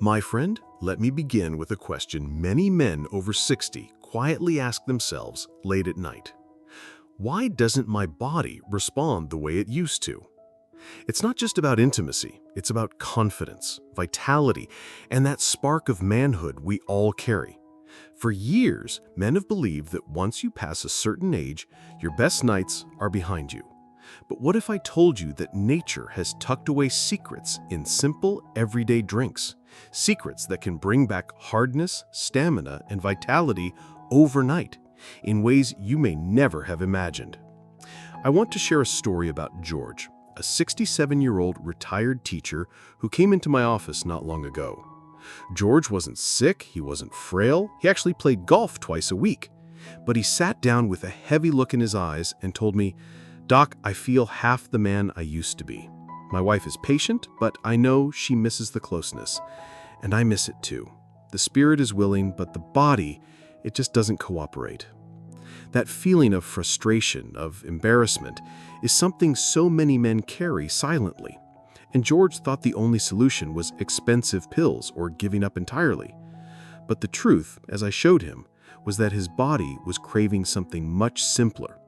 My friend, let me begin with a question many men over 60 quietly ask themselves late at night. Why doesn't my body respond the way it used to? It's not just about intimacy, it's about confidence, vitality, and that spark of manhood we all carry. For years, men have believed that once you pass a certain age, your best nights are behind you. But what if I told you that nature has tucked away secrets in simple, everyday drinks? Secrets that can bring back hardness, stamina, and vitality overnight, in ways you may never have imagined. I want to share a story about George, a 67-year-old retired teacher who came into my office not long ago. George wasn't sick, he wasn't frail, he actually played golf twice a week. But he sat down with a heavy look in his eyes and told me, "Doc, I feel half the man I used to be. My wife is patient, but I know she misses the closeness. And I miss it too. The spirit is willing, but the body, it just doesn't cooperate." That feeling of frustration, of embarrassment, is something so many men carry silently. And George thought the only solution was expensive pills or giving up entirely. But the truth, as I showed him, was that his body was craving something much simpler.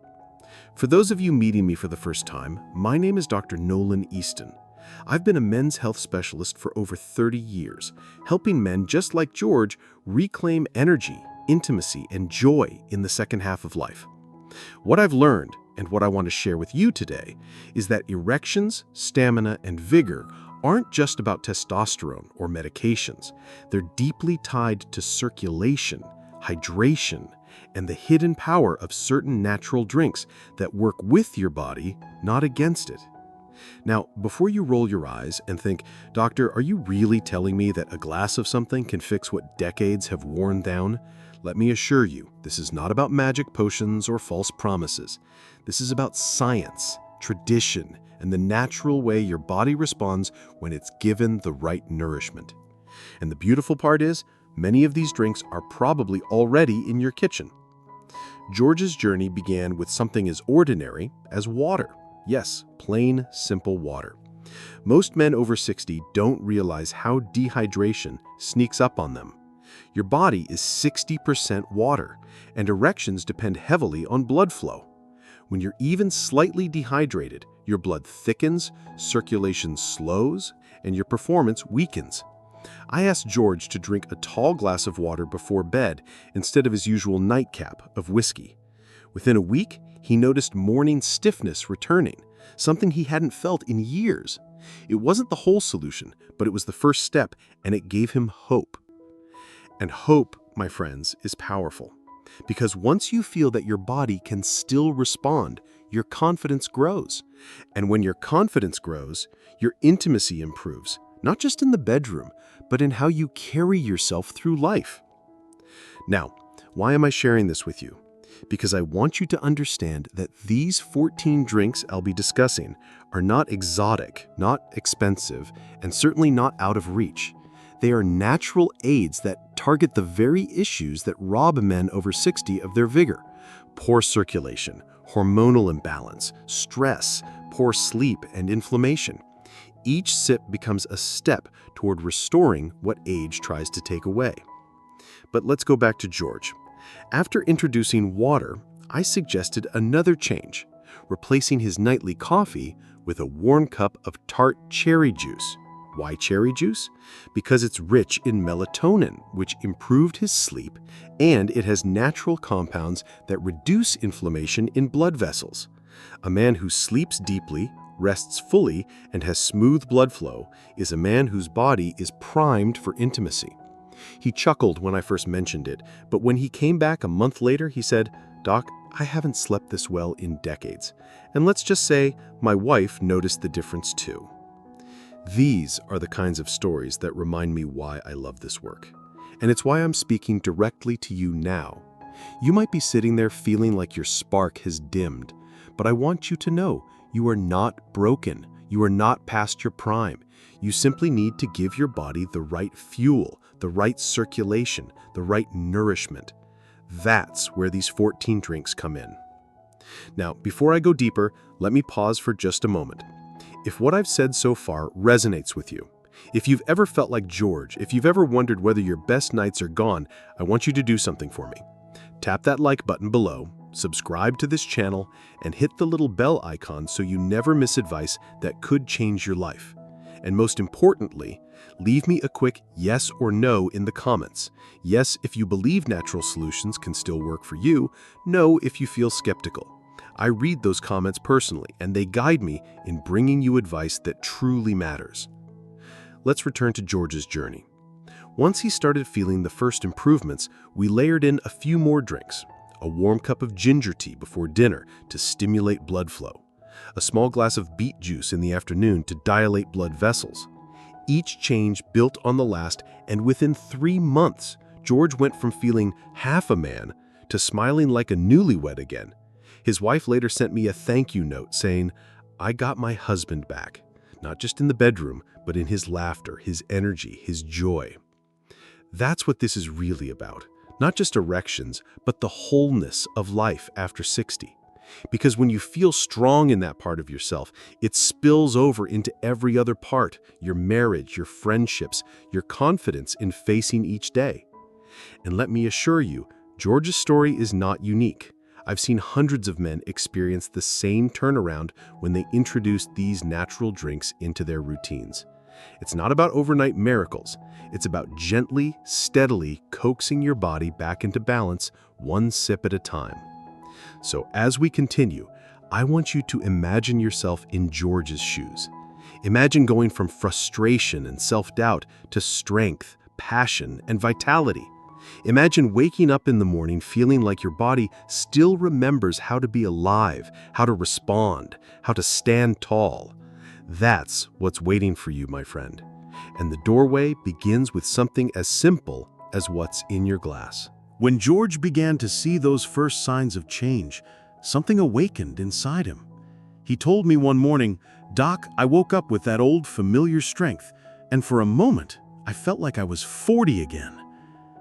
For those of you meeting me for the first time, my name is Dr. Nolan Easton. I've been a men's health specialist for over 30 years, helping men just like George reclaim energy, intimacy, and joy in the second half of life. What I've learned, and what I want to share with you today, is that erections, stamina, and vigor aren't just about testosterone or medications. They're deeply tied to circulation, hydration, and the hidden power of certain natural drinks that work with your body, not against it. Now, before you roll your eyes and think, "Doctor, are you really telling me that a glass of something can fix what decades have worn down?" Let me assure you, this is not about magic potions or false promises. This is about science, tradition, and the natural way your body responds when it's given the right nourishment. And the beautiful part is, many of these drinks are probably already in your kitchen. George's journey began with something as ordinary as water. Yes, plain, simple water. Most men over 60 don't realize how dehydration sneaks up on them. Your body is 60% water, and erections depend heavily on blood flow. When you're even slightly dehydrated, your blood thickens, circulation slows, and your performance weakens. I asked George to drink a tall glass of water before bed instead of his usual nightcap of whiskey. Within a week, he noticed morning stiffness returning, something he hadn't felt in years. It wasn't the whole solution, but it was the first step, and it gave him hope. And hope, my friends, is powerful. Because once you feel that your body can still respond, your confidence grows. And when your confidence grows, your intimacy improves, not just in the bedroom, but in how you carry yourself through life. Now, why am I sharing this with you? Because I want you to understand that these 14 drinks I'll be discussing are not exotic, not expensive, and certainly not out of reach. They are natural aids that target the very issues that rob men over 60 of their vigor: poor circulation, hormonal imbalance, stress, poor sleep, and inflammation. Each sip becomes a step toward restoring what age tries to take away. But let's go back to George. After introducing water, I suggested another change, replacing his nightly coffee with a warm cup of tart cherry juice. Why cherry juice? Because it's rich in melatonin, which improved his sleep, and it has natural compounds that reduce inflammation in blood vessels. A man who sleeps deeply, rests fully, and has smooth blood flow is a man whose body is primed for intimacy. He chuckled when I first mentioned it, but when he came back a month later, he said, "Doc, I haven't slept this well in decades." And let's just say, my wife noticed the difference too. These are the kinds of stories that remind me why I love this work. And it's why I'm speaking directly to you now. You might be sitting there feeling like your spark has dimmed, but I want you to know you are not broken. You are not past your prime. You simply need to give your body the right fuel, the right circulation, the right nourishment. That's where these 14 drinks come in. Now, before I go deeper, let me pause for just a moment. If what I've said so far resonates with you, If you've ever felt like George, if you've ever wondered whether your best nights are gone, I want you to do something for me. Tap that like button below, subscribe to this channel, and hit the little bell icon so you never miss advice that could change your life. And most importantly, leave me a quick yes or no in the comments. Yes, if you believe natural solutions can still work for you. No, if you feel skeptical. I read those comments personally, and they guide me in bringing you advice that truly matters. Let's return to George's journey. Once he started feeling the first improvements, we layered in a few more drinks. A warm cup of ginger tea before dinner to stimulate blood flow. A small glass of beet juice in the afternoon to dilate blood vessels. Each change built on the last, and within 3 months, George went from feeling half a man to smiling like a newlywed again. His wife later sent me a thank you note saying, "I got my husband back, not just in the bedroom, but in his laughter, his energy, his joy." That's what this is really about. Not just erections, but the wholeness of life after 60. Because when you feel strong in that part of yourself, it spills over into every other part, your marriage, your friendships, your confidence in facing each day. And let me assure you, George's story is not unique. I've seen hundreds of men experience the same turnaround when they introduce these natural drinks into their routines. It's not about overnight miracles. It's about gently, steadily coaxing your body back into balance, one sip at a time. So as we continue, I want you to imagine yourself in George's shoes. Imagine going from frustration and self-doubt to strength, passion, and vitality. Imagine waking up in the morning feeling like your body still remembers how to be alive, how to respond, how to stand tall. That's what's waiting for you, my friend. And the doorway begins with something as simple as what's in your glass. When George began to see those first signs of change, something awakened inside him. He told me one morning, "Doc, I woke up with that old familiar strength, and for a moment, I felt like I was 40 again."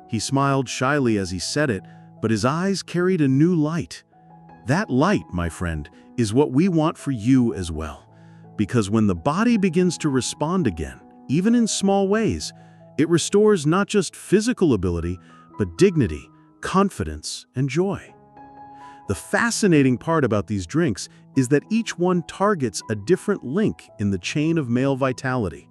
He smiled shyly as he said it, but his eyes carried a new light. That light, my friend, is what we want for you as well. Because when the body begins to respond again, even in small ways, it restores not just physical ability, but dignity, confidence, and joy. The fascinating part about these drinks is that each one targets a different link in the chain of male vitality.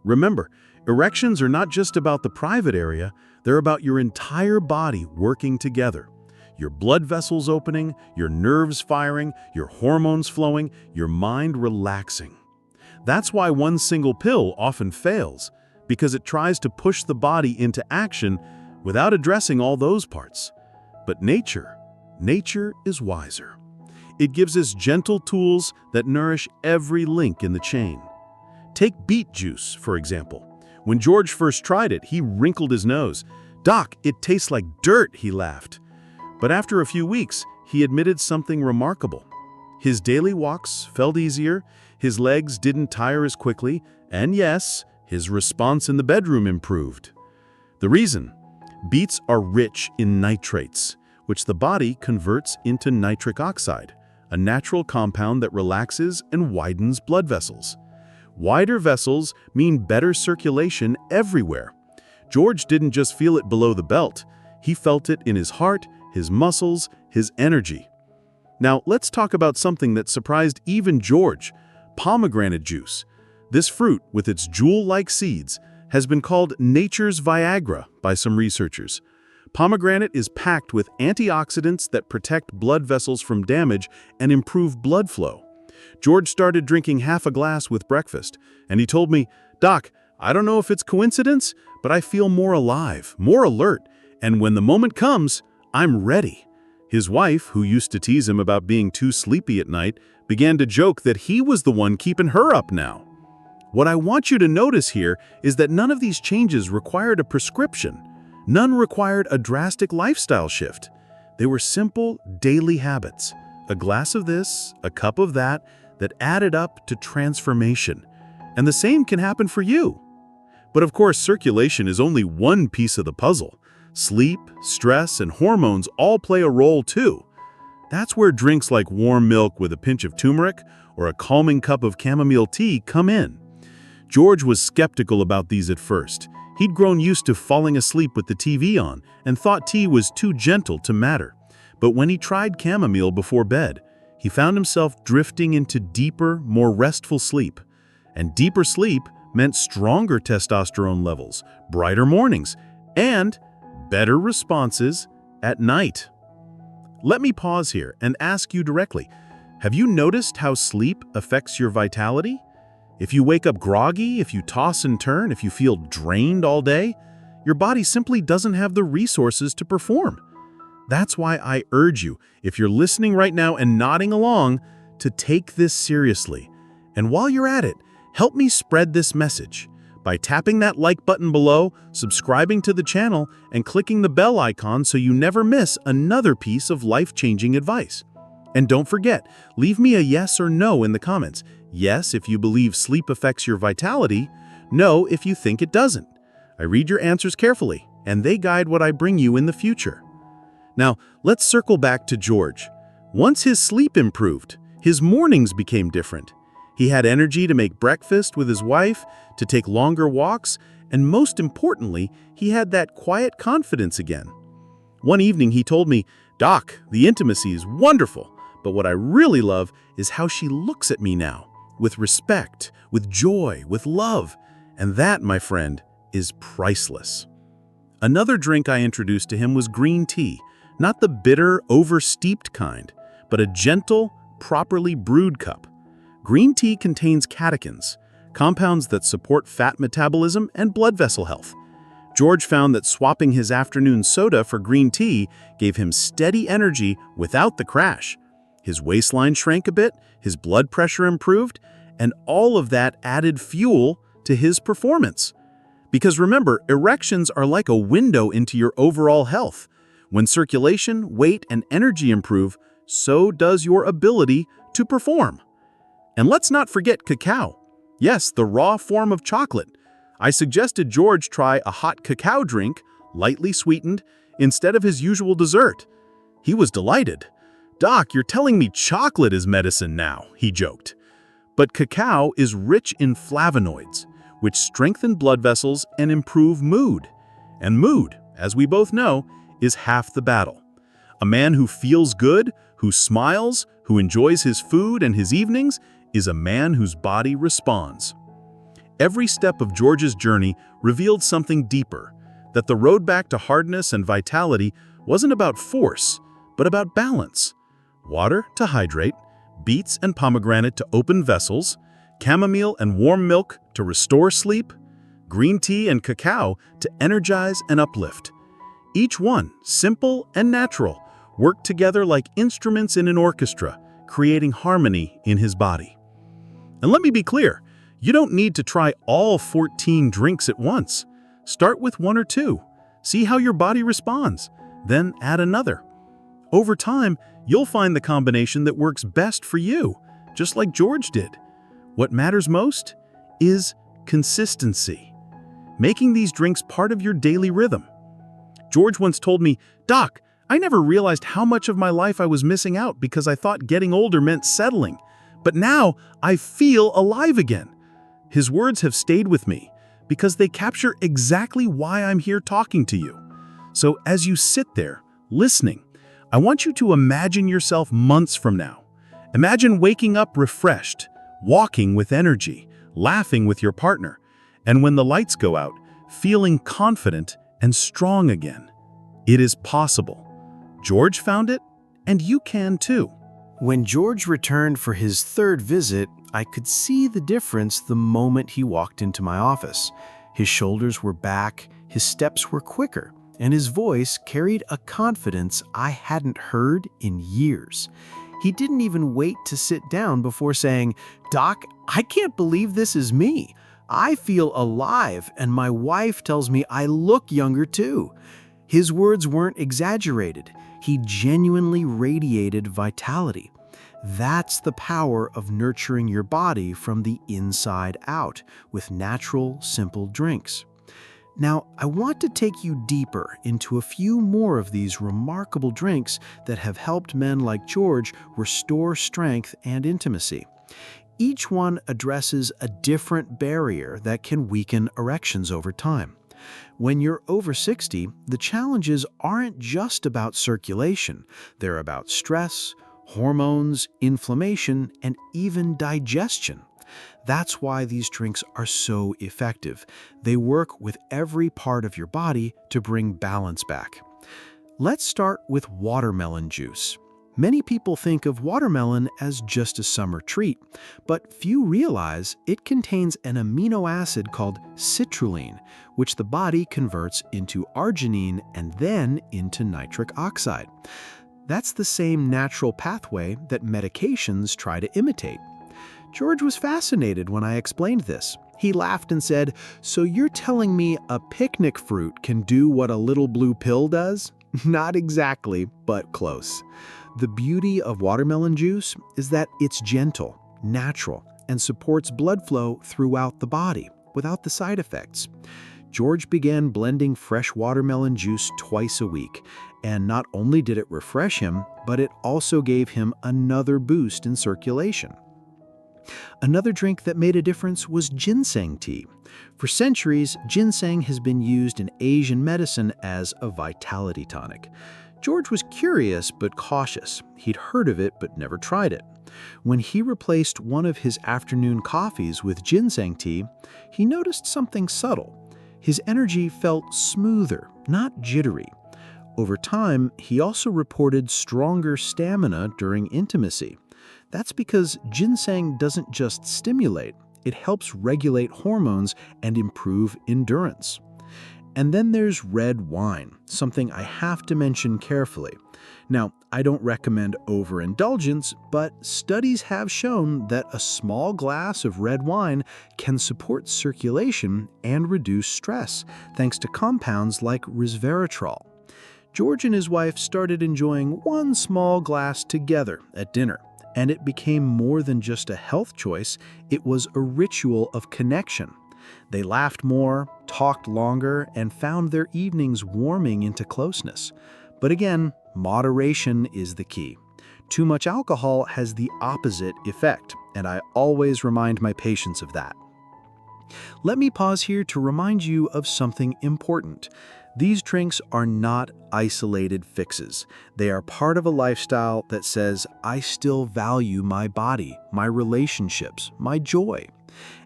Remember, erections are not just about the private area, they're about your entire body working together. Your blood vessels opening, your nerves firing, your hormones flowing, your mind relaxing. That's why one single pill often fails, because it tries to push the body into action without addressing all those parts. But nature is wiser. It gives us gentle tools that nourish every link in the chain. Take beet juice, for example. When George first tried it, he wrinkled his nose. "Doc, it tastes like dirt," he laughed. But after a few weeks, he admitted something remarkable. His daily walks felt easier, his legs didn't tire as quickly, and yes, his response in the bedroom improved. The reason? Beets are rich in nitrates, which the body converts into nitric oxide, a natural compound that relaxes and widens blood vessels. Wider vessels mean better circulation everywhere. George didn't just feel it below the belt, he felt it in his heart, his muscles, his energy. Now, let's talk about something that surprised even George: pomegranate juice. This fruit, with its jewel-like seeds, has been called nature's Viagra by some researchers. Pomegranate is packed with antioxidants that protect blood vessels from damage and improve blood flow. George started drinking half a glass with breakfast, and he told me, "Doc, I don't know if it's coincidence, but I feel more alive, more alert, and when the moment comes, I'm ready." His wife, who used to tease him about being too sleepy at night, began to joke that he was the one keeping her up now. What I want you to notice here is that none of these changes required a prescription. None required a drastic lifestyle shift. They were simple, daily habits. A glass of this, a cup of that added up to transformation. And the same can happen for you. But of course, circulation is only one piece of the puzzle. Sleep, stress, and hormones all play a role too. That's where drinks like warm milk with a pinch of turmeric or a calming cup of chamomile tea come in. George was skeptical about these at first. He'd grown used to falling asleep with the TV on and thought tea was too gentle to matter. But when he tried chamomile before bed, he found himself drifting into deeper, more restful sleep. And deeper sleep meant stronger testosterone levels, brighter mornings, and better responses at night. Let me pause here and ask you directly, have you noticed how sleep affects your vitality? If you wake up groggy, if you toss and turn, if you feel drained all day, your body simply doesn't have the resources to perform. That's why I urge you, if you're listening right now and nodding along, to take this seriously. And while you're at it, help me spread this message by tapping that like button below, subscribing to the channel, and clicking the bell icon so you never miss another piece of life-changing advice. And don't forget, leave me a yes or no in the comments. Yes, if you believe sleep affects your vitality. No, if you think it doesn't. I read your answers carefully, and they guide what I bring you in the future. Now, let's circle back to George. Once his sleep improved, his mornings became different. He had energy to make breakfast with his wife, to take longer walks, and most importantly, he had that quiet confidence again. One evening he told me, "Doc, the intimacy is wonderful, but what I really love is how she looks at me now, with respect, with joy, with love, and that, my friend, is priceless." Another drink I introduced to him was green tea, not the bitter, over-steeped kind, but a gentle, properly brewed cup. Green tea contains catechins, compounds that support fat metabolism and blood vessel health. George found that swapping his afternoon soda for green tea gave him steady energy without the crash. His waistline shrank a bit, his blood pressure improved, and all of that added fuel to his performance. Because remember, erections are like a window into your overall health. When circulation, weight, and energy improve, so does your ability to perform. And let's not forget cacao. Yes, the raw form of chocolate. I suggested George try a hot cacao drink, lightly sweetened, instead of his usual dessert. He was delighted. "Doc, you're telling me chocolate is medicine now," he joked. But cacao is rich in flavonoids, which strengthen blood vessels and improve mood. And mood, as we both know, is half the battle. A man who feels good, who smiles, who enjoys his food and his evenings, is a man whose body responds. Every step of George's journey revealed something deeper, that the road back to hardness and vitality wasn't about force, but about balance. Water to hydrate, beets and pomegranate to open vessels, chamomile and warm milk to restore sleep, green tea and cacao to energize and uplift. Each one, simple and natural, worked together like instruments in an orchestra, creating harmony in his body. And let me be clear, you don't need to try all 14 drinks at once. Start with 1 or 2. See how your body responds, then add another. Over time, you'll find the combination that works best for you, just like George did. What matters most is consistency. Making these drinks part of your daily rhythm. George once told me, "Doc, I never realized how much of my life I was missing out because I thought getting older meant settling. But now I feel alive again." His words have stayed with me because they capture exactly why I'm here talking to you. So as you sit there, listening, I want you to imagine yourself months from now. Imagine waking up refreshed, walking with energy, laughing with your partner, and when the lights go out, feeling confident and strong again. It is possible. George found it, and you can too. When George returned for his third visit, I could see the difference the moment he walked into my office. His shoulders were back, his steps were quicker, and his voice carried a confidence I hadn't heard in years. He didn't even wait to sit down before saying, "Doc, I can't believe this is me. I feel alive, and my wife tells me I look younger too." His words weren't exaggerated. He genuinely radiated vitality. That's the power of nurturing your body from the inside out with natural, simple drinks. Now, I want to take you deeper into a few more of these remarkable drinks that have helped men like George restore strength and intimacy. Each one addresses a different barrier that can weaken erections over time. When you're over 60, the challenges aren't just about circulation. They're about stress, hormones, inflammation, and even digestion. That's why these drinks are so effective. They work with every part of your body to bring balance back. Let's start with watermelon juice. Many people think of watermelon as just a summer treat, but few realize it contains an amino acid called citrulline, which the body converts into arginine and then into nitric oxide. That's the same natural pathway that medications try to imitate. George was fascinated when I explained this. He laughed and said, "So you're telling me a picnic fruit can do what a little blue pill does?" Not exactly, but close. The beauty of watermelon juice is that it's gentle, natural, and supports blood flow throughout the body without the side effects. George began blending fresh watermelon juice twice a week, and not only did it refresh him, but it also gave him another boost in circulation. Another drink that made a difference was ginseng tea. For centuries, ginseng has been used in Asian medicine as a vitality tonic. George was curious but cautious. He'd heard of it but never tried it. When he replaced one of his afternoon coffees with ginseng tea, he noticed something subtle. His energy felt smoother, not jittery. Over time, he also reported stronger stamina during intimacy. That's because ginseng doesn't just stimulate, it helps regulate hormones and improve endurance. And then there's red wine, something I have to mention carefully. Now, I don't recommend overindulgence, but studies have shown that a small glass of red wine can support circulation and reduce stress, thanks to compounds like resveratrol. George and his wife started enjoying one small glass together at dinner, and it became more than just a health choice, it was a ritual of connection. They laughed more, talked longer, and found their evenings warming into closeness. But again, moderation is the key. Too much alcohol has the opposite effect, and I always remind my patients of that. Let me pause here to remind you of something important. These drinks are not isolated fixes. They are part of a lifestyle that says, I still value my body, my relationships, my joy.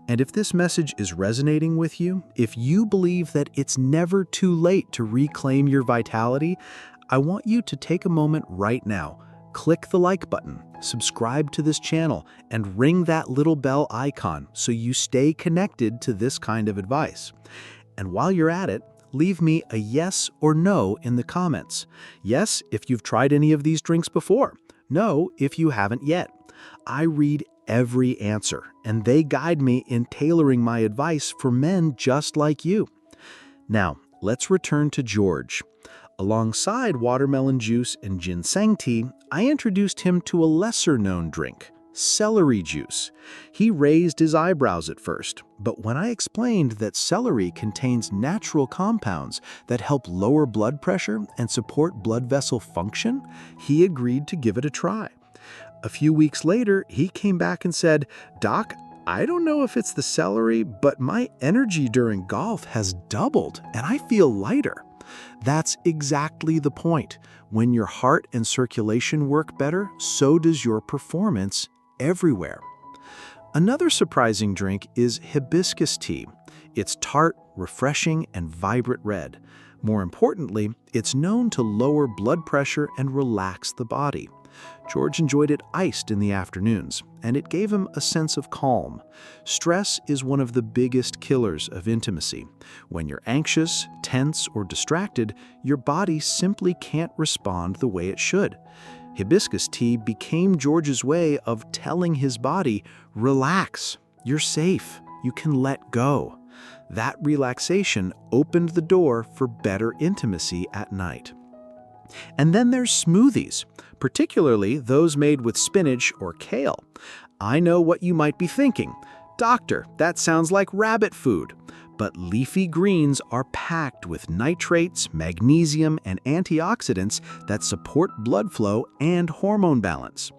And if this message is resonating with you, if you believe that it's never too late to reclaim your vitality, I want you to take a moment right now. Click the like button, subscribe to this channel, and ring that little bell icon so you stay connected to this kind of advice. And while you're at it, leave me a yes or no in the comments. Yes, if you've tried any of these drinks before. No, if you haven't yet. I read every answer, and they guide me in tailoring my advice for men just like you. Now, let's return to George. Alongside watermelon juice and ginseng tea, I introduced him to a lesser-known drink, celery juice. He raised his eyebrows at first, but when I explained that celery contains natural compounds that help lower blood pressure and support blood vessel function, he agreed to give it a try. A few weeks later, he came back and said, "Doc, I don't know if it's the celery, but my energy during golf has doubled and I feel lighter." That's exactly the point. When your heart and circulation work better, so does your performance everywhere. Another surprising drink is hibiscus tea. It's tart, refreshing, and vibrant red. More importantly, it's known to lower blood pressure and relax the body. George enjoyed it iced in the afternoons, and it gave him a sense of calm. Stress is one of the biggest killers of intimacy. When you're anxious, tense, or distracted, your body simply can't respond the way it should. Hibiscus tea became George's way of telling his body, "Relax, you're safe, you can let go." That relaxation opened the door for better intimacy at night. And then there's smoothies, particularly those made with spinach or kale. I know what you might be thinking. "Doctor, that sounds like rabbit food." But leafy greens are packed with nitrates, magnesium, and antioxidants that support blood flow and hormone balance.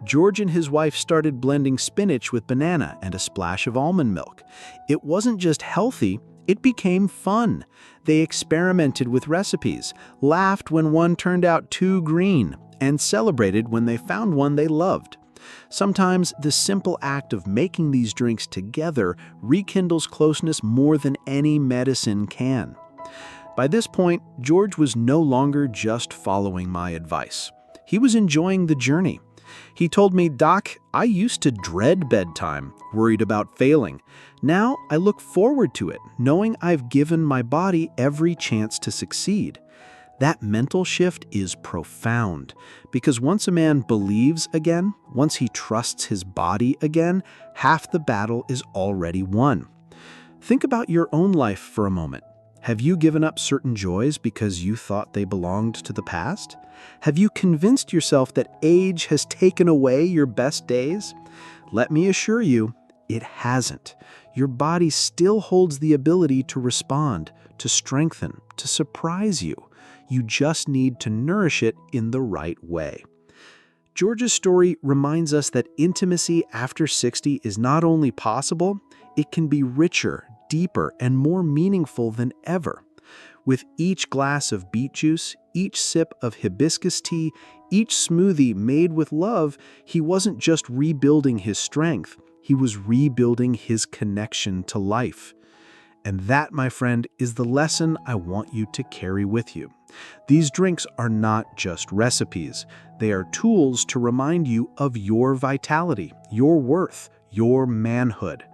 George and his wife started blending spinach with banana and a splash of almond milk. It wasn't just healthy, it became fun. They experimented with recipes, laughed when one turned out too green, and celebrated when they found one they loved. Sometimes the simple act of making these drinks together rekindles closeness more than any medicine can. By this point, George was no longer just following my advice. He was enjoying the journey. He told me, "Doc, I used to dread bedtime, worried about failing. Now I look forward to it, knowing I've given my body every chance to succeed." That mental shift is profound, because once a man believes again, once he trusts his body again, half the battle is already won. Think about your own life for a moment. Have you given up certain joys because you thought they belonged to the past? Have you convinced yourself that age has taken away your best days? Let me assure you, it hasn't. Your body still holds the ability to respond, to strengthen, to surprise you. You just need to nourish it in the right way. George's story reminds us that intimacy after 60 is not only possible, it can be richer, deeper, and more meaningful than ever. With each glass of beet juice, each sip of hibiscus tea, each smoothie made with love, he wasn't just rebuilding his strength, he was rebuilding his connection to life. And that, my friend, is the lesson I want you to carry with you. These drinks are not just recipes. They are tools to remind you of your vitality, your worth, your manhood.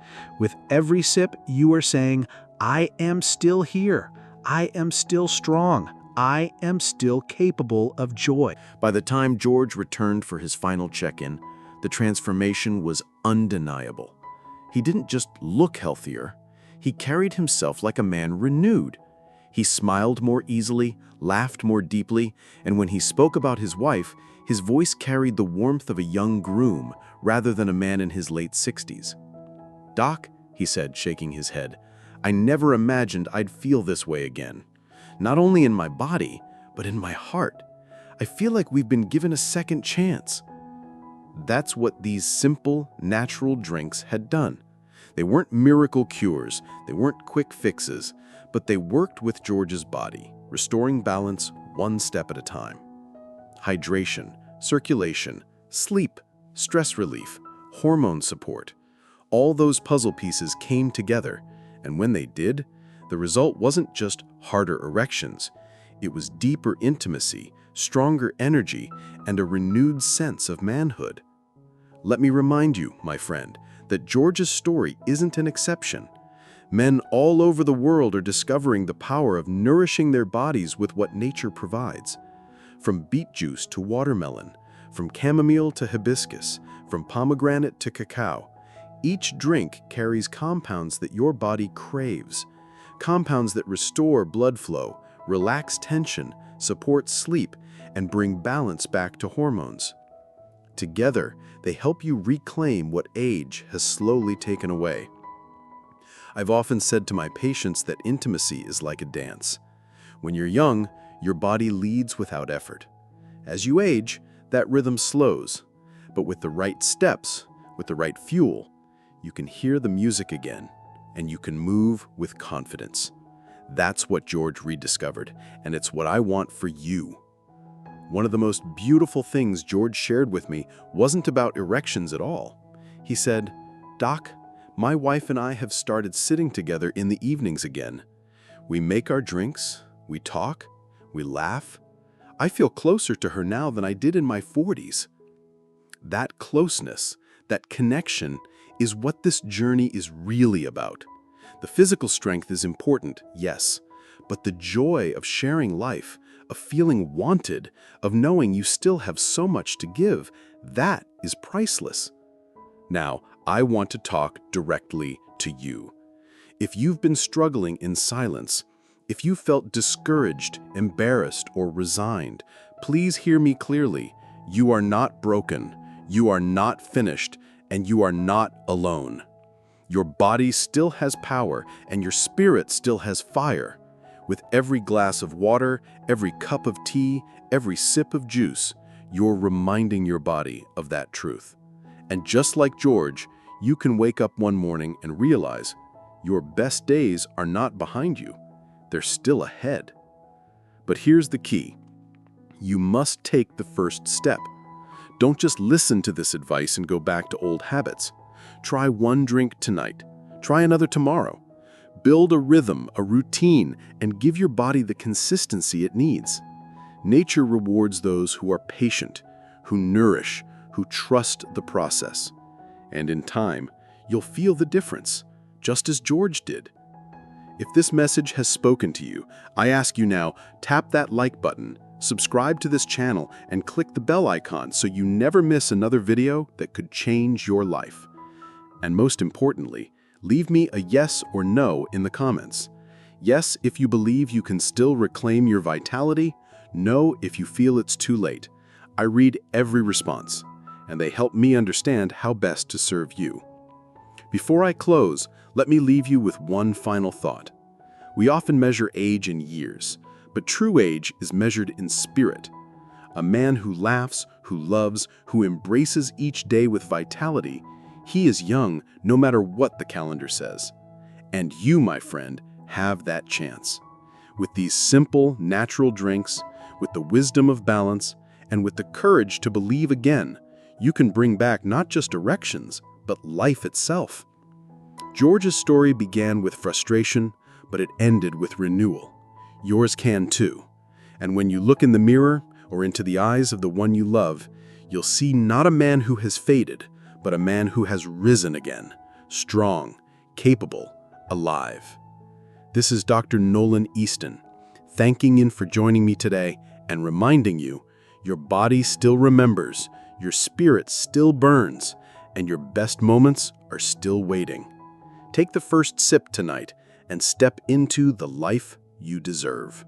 With every sip, you are saying, "I am still here. I am still strong. I am still capable of joy." By the time George returned for his final check-in, the transformation was undeniable. He didn't just look healthier. He carried himself like a man renewed. He smiled more easily, laughed more deeply, and when he spoke about his wife, his voice carried the warmth of a young groom rather than a man in his late 60s. "Doc," he said, shaking his head, "I never imagined I'd feel this way again. Not only in my body, but in my heart. I feel like we've been given a second chance." That's what these simple, natural drinks had done. They weren't miracle cures, they weren't quick fixes, but they worked with George's body, restoring balance one step at a time. Hydration, circulation, sleep, stress relief, hormone support. All those puzzle pieces came together, and when they did, the result wasn't just harder erections. It was deeper intimacy, stronger energy, and a renewed sense of manhood. Let me remind you, my friend, that George's story isn't an exception. Men all over the world are discovering the power of nourishing their bodies with what nature provides. From beet juice to watermelon, from chamomile to hibiscus, from pomegranate to cacao, each drink carries compounds that your body craves. Compounds that restore blood flow, relax tension, support sleep, and bring balance back to hormones. Together, they help you reclaim what age has slowly taken away. I've often said to my patients that intimacy is like a dance. When you're young, your body leads without effort. As you age, that rhythm slows. But with the right steps, with the right fuel, you can hear the music again, and you can move with confidence. That's what George rediscovered, and it's what I want for you. One of the most beautiful things George shared with me wasn't about erections at all. He said, "Doc, my wife and I have started sitting together in the evenings again. We make our drinks, we talk, we laugh. I feel closer to her now than I did in my 40s. That closeness, that connection, is what this journey is really about. The physical strength is important, yes, but the joy of sharing life, of feeling wanted, of knowing you still have so much to give, that is priceless." Now, I want to talk directly to you. If you've been struggling in silence, if you felt discouraged, embarrassed, or resigned, please hear me clearly. You are not broken, you are not finished, and you are not alone. Your body still has power, and your spirit still has fire. With every glass of water, every cup of tea, every sip of juice, you're reminding your body of that truth. And just like George, you can wake up one morning and realize your best days are not behind you. They're still ahead. But here's the key. You must take the first step. Don't just listen to this advice and go back to old habits. Try one drink tonight. Try another tomorrow. Build a rhythm, a routine, and give your body the consistency it needs. Nature rewards those who are patient, who nourish, who trust the process. And in time, you'll feel the difference, just as George did. If this message has spoken to you, I ask you now, tap that like button, subscribe to this channel, and click the bell icon so you never miss another video that could change your life. And most importantly, leave me a yes or no in the comments. Yes, if you believe you can still reclaim your vitality. No, if you feel it's too late. I read every response, and they help me understand how best to serve you. Before I close, let me leave you with one final thought. We often measure age in years, but true age is measured in spirit. A man who laughs, who loves, who embraces each day with vitality, he is young no matter what the calendar says. And you, my friend, have that chance. With these simple, natural drinks, with the wisdom of balance, and with the courage to believe again, you can bring back not just erections, but life itself. George's story began with frustration, but it ended with renewal. Yours can too. And when you look in the mirror or into the eyes of the one you love, you'll see not a man who has faded, but a man who has risen again, strong, capable, alive. This is Dr. Nolan Easton, thanking you for joining me today and reminding you, your body still remembers, your spirit still burns, and your best moments are still waiting. Take the first sip tonight and step into the life you deserve.